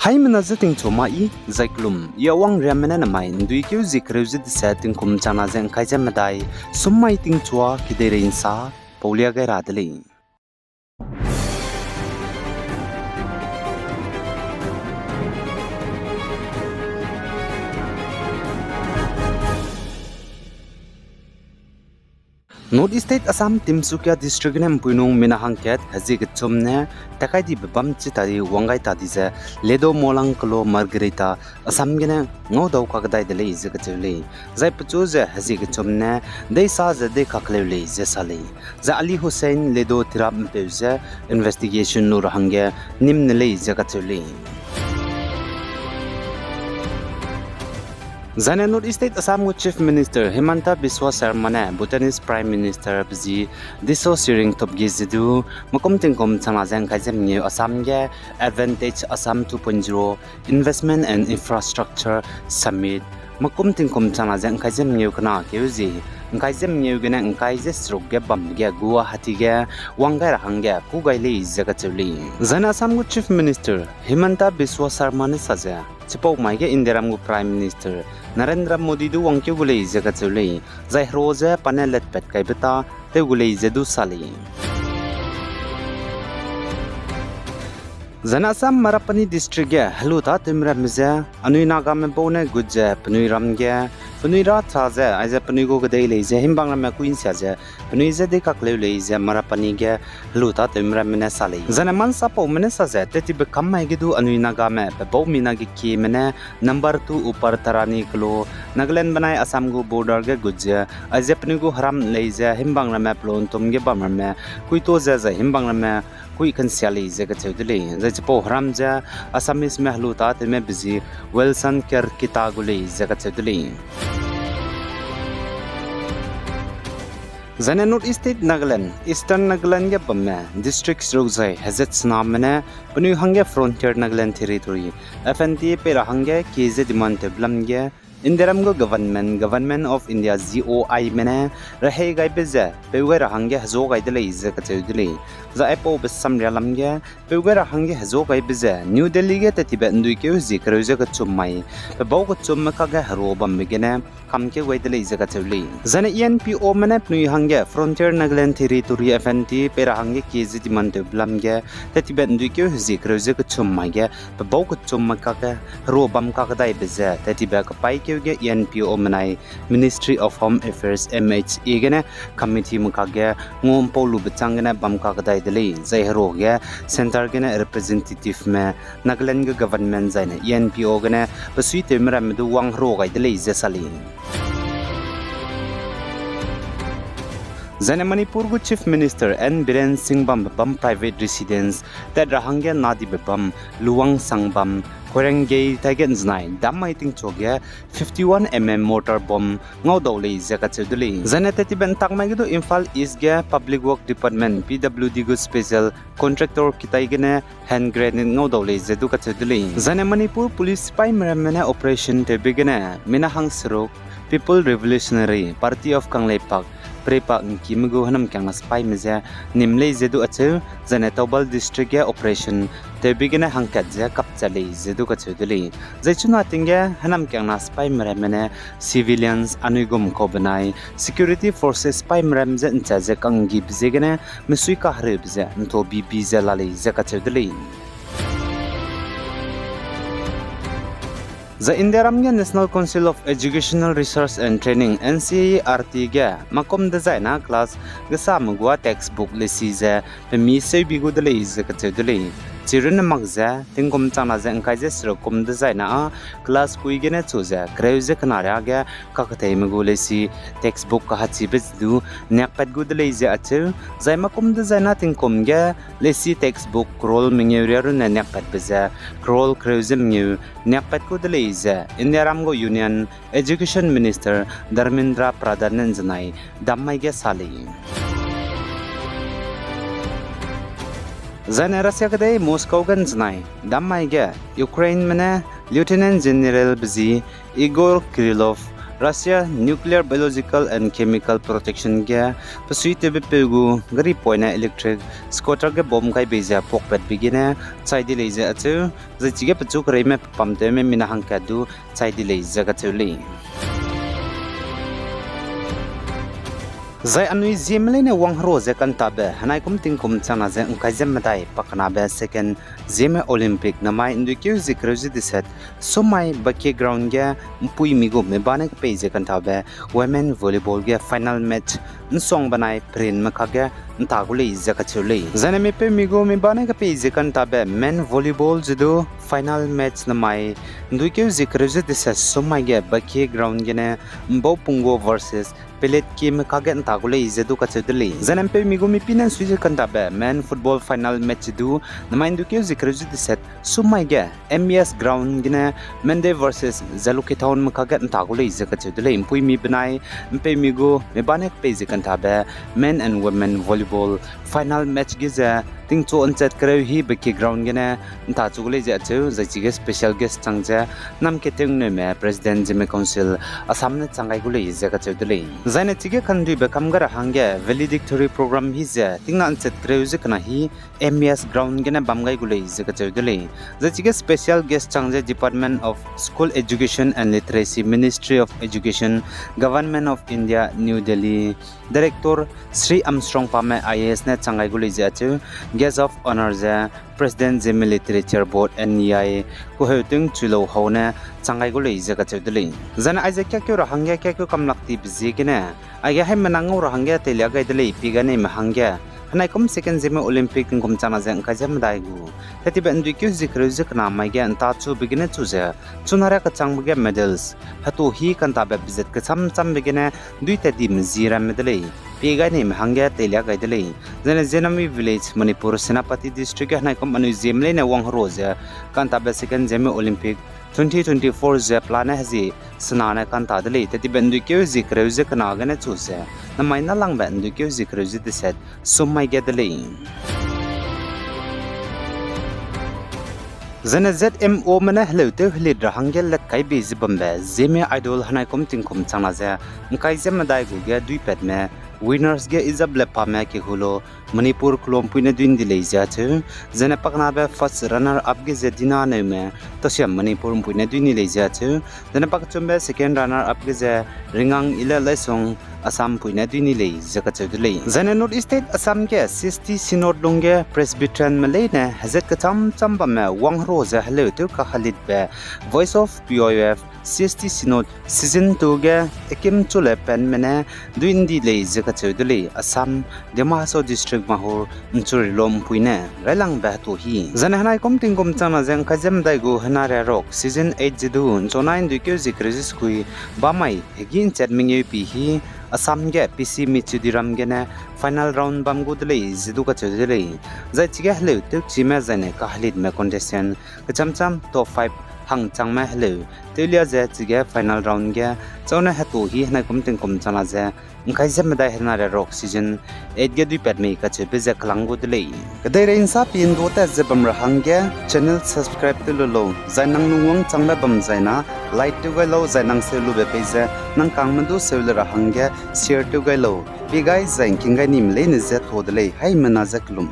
Hai menazating chomai zaiklum yawang ramena namai ndui kyu zikreuzi disating kum chana zeng kaija madai summai ting chua kiderein sa paulia gai radali North State Assam Timsukia District nem Puinung Minahangket Hazik Chumne Takai di Bam Chitari Wangai Tadize Ledo Molang Klo Margarita Assam Gene No Dau Kakadai de Lay Zikatuli Zai Puchuze Hazik Chumne They saw the De Kakleli Zesali The Ali Hussein Ledo Tirab Mpeuze Investigation Nurhange Nim Nele Zakatuli Zane North State Assam Chief Minister Himanta Biswa Sarmane Bhutanese Prime Minister Bzi Diso Siring Topgi Zidu Makom Tingkom Chanazang Kazem New Assam Ge Advantage Assam 2.0 Investment and Infrastructure Summit Makom Tingkom Chanazang Kazem New Kana Kyuzi Kaizem New Gena Kaize Stroke Ge Bam Ge Gua Hati Ge Wangai Hange Pugaili Zakatuli Zane Assam Chief Minister Himanta Biswa Sarmane Saza Chipok Maige Indiramgu Prime Minister Narendra Modi du Wangkyu Gulei Zakatuli Zai Roze Panelet Pet Kaibeta Te Gulei Zedu Sali Zanasam Marapani District Haluta Timramze Anui Naga Mebone Gudze Panui Ramge Panui Taze Aiza Panugo Gadaile Himbanga Queen Saze Panuize de Kaklele Marapani Ge Haluta Timramine Sali Zanaman Sapo Menesaze Teti become Magidu Anui Nagame Bo Minagi Kimene number 2 Upar Tarani Klo Nagaland Banai Asamgu Border Ge Gudze Aiza Panugo Haram Laze Himbanga Maplon Tumge Bamame Kuito Zaza Himbanga Kui Kansiali Zakatuli Zapo Haramja Assamese Mahluta Time Busy Wilson Ker Kitaguli Zakatuli Zane North State Nagaland Eastern Nagaland Yapame District Rosai has its namene Panuhange Frontier Nagaland Territory FNT Perahange Kize Dimante Blamge Indiramgo Government of India ZOI Mene Rahe Gai Bize Pewera Hange Hazo Gai Dele Zakatuli The Epo Besam Yalamge Pewera Hange Hazo Gai Bize New Delhi Get Tibet Nduke Zikazakatsumai The Bogatsumakaga Haroba Migene Kamke Waidele Zakatuli Zane ENPO Mene Pnuhange Frontier Nagaland Territory FNT Perahange Kizi Dimante Blamge Tibet Nduke Zikazakatsumai The Bogatsumakaga Robam Kakadai Bize Tibet Pai ENPO Manai Ministry of Home Affairs MHA Gene Committee Mukage Ngom Polu Betangana Bamkakadai Dele Zairoge Center Gene Representative Me Nagaland Government Zine ENPO Gene Pasuite Meramedu Wang Rogai Dele Zesali Zane Manipur Chief Minister N. Biren Singh Bam Private Residence That Rahange Nadi Bam Luang Sangbam Korengay Tagenznai Damaiting Choge 51mm mortar bomb Ngaudoli Zakatuli Zanetati Bentagmagido Infal Isge Public Work Department PWD Good Special Contractor Kitaigene Hand Grenade Ngaudoli Zedukatuli Zane Manipur Police Spy Meramene Operation Tebigene Minahang Sirok People Revolutionary Party of Kangleipak Prepa Kimugu Hanam Kang Spy Mize Nimle Zedu Achu Zanetobal District Operation Tebigene Hankadze Kapchali Zedu Katuduli Zaichuna Tinga Hanam Kang Spy Meramene Civilians Anugum Kobanai Security Forces Spy Meramze Ntaze Kangi Bizegene Misuika Haribze Ntobi Bizelali Zakatuduli The Indiramga National Council of Educational Research and Training NCERT Ga Makom Designer Class Gasamugwa Textbook Lesize Pemi Sebigu de Liz Katuduli Children Magza Tingum Tanaza and Kaises Rokum Designer Class Kuigene Tuza Kreuze Canaraga Kakate Magulesi Textbook Kahatsi Bezdu Nepad Good Lazy Atu Zaimakum Designer Tingkumga Lesi Textbook Kroll Mingurin and Nepad Beza Kroll Kreuzem New Nepad Good Lazy Indiaramgo Union Education Minister Dharmendra Pradhan Zanai Damaiga Sali Zane Russia Kade Moscow Ganznai Damaiga Ukraine Mene Lieutenant General Bzi Igor Krylov Russia nuclear biological and chemical protection ge pasuite be pegu gari poina electric scooter ge bom kai beja pokpet bigine chaidi leja achu zachige pachu krai me pamte me mina hangka du chaidi leja ga chuli Zai anui Zeme ne wanghro ze kan tabe hanai kum ting kum chana ze unkai zem madai pakna be second Zeme Olympic namai indukyu zikrozi diset somai baki ground ge mpui migo me banek pe ze kan tabe women volleyball ge final match nsong banai prin makage ntagule ze ka chule zane me pe migo me banek pe ze kan tabe men volleyball judo final match namai indukyu zikrozi diset somai ge baki ground ge ne mbo pungo versus pelet kim kagen tagule izedu kachedli zanampe migumi pinan suije kantabe men football final match du namaindu ke zikruju diset sumaiga MBS ground gine mende versus zaluke town makagen tagule ize kachedli impui mi banai mpe migo mebanek pe zikantabe men and women volleyball final match giza ting cho onchat kreu hi beki ground gine ta chugule je achu zachige special guest changja nam ke teng ne me president Zeme council asamne changai gule ize kachedli zaine chige khandui be kamgar hangge valedictory program hi je tingna anchat kreu je kana hi MBS ground gine bamgai gule ize kachedli zachige special guest changja department of school education and literacy ministry of education government of India New Delhi director Sri Armstrong Pame IAS ne changai gule je achu guest of honor the president Zeme literature board NEI ko heting chulo hone changai gole ize ka chudli zana aje kya kyo rahangya kya kyo kamlakti bizigine age hai manangu rahangya telia gaidle pigane mahangya hanai kom second Zeme Olympic kom chana jang ka jam daigu tati ben du kyo zikru zikna mai ge anta chu bigine chuze chunara ka changbuge medals hatu hi kan ta be bizet ka cham bigine duita di mzira medlei pigane mahangya telia gaidle zana Zenami village Manipur Senapati district hanai kom anu Zeme ne wanghro je kan ta be second Zeme Olympic 2024 je plan hazi sanana kan ta dele tati bendu kyo zikru zikna gane chuse namai na lang bendu kyo zikru ziset sumai gedele Zana ZMO mana hlote hlidra hangel lat kai be zibambe Zeme idol hanai kom tingkom chana je mkai zema dai gu ge dui pet me winners ge izab lepa me ke hulo Manipur klom puine duin dilei ja chu zana pakna be first runner up ge zedina ne me tosia Manipur puine duin lei ja chu zana pak chumbe second runner up ge ze ringang ila lesong Assam puine duin lei jaka chudlei zana North State Assam ge 60 sinod longge presbyterian malay ne hazet ka cham ba me wanghro za halo tu ka khalid be voice of POF 60 sinod season 2 ge ekim chule pen mene duin di lei jaka chudlei Assam Demaso district mahor nchuri lom puine railang ba to hi zana hanai kom tingkom chana jang kajam daigu hanare rock season 8 jidu chonain dukyo zikrizis kui bamai hegin chatminge pi hi Assam ge PC michudiram ge ne final round bam gudlei jidu ka chudlei zai chige hlu tuk chime zane ka halid me contestant kachamcham top 5 hang changma hlu telia je chige final round ge chona hatu hi hanai kom tingkom chana je Nkai zemda hernare rock season 8 ge dui permei ka che beze klangu dlei kadai rein sa pin do ta zebam rahangge channel subscribe to lo zainang nungwang changla bam zaina like to ga lo zainang se lu be page nang kangmandu seul rahangge share to ga lo bi guys zain kinga nim le ne zet hodlei hai mana zaklum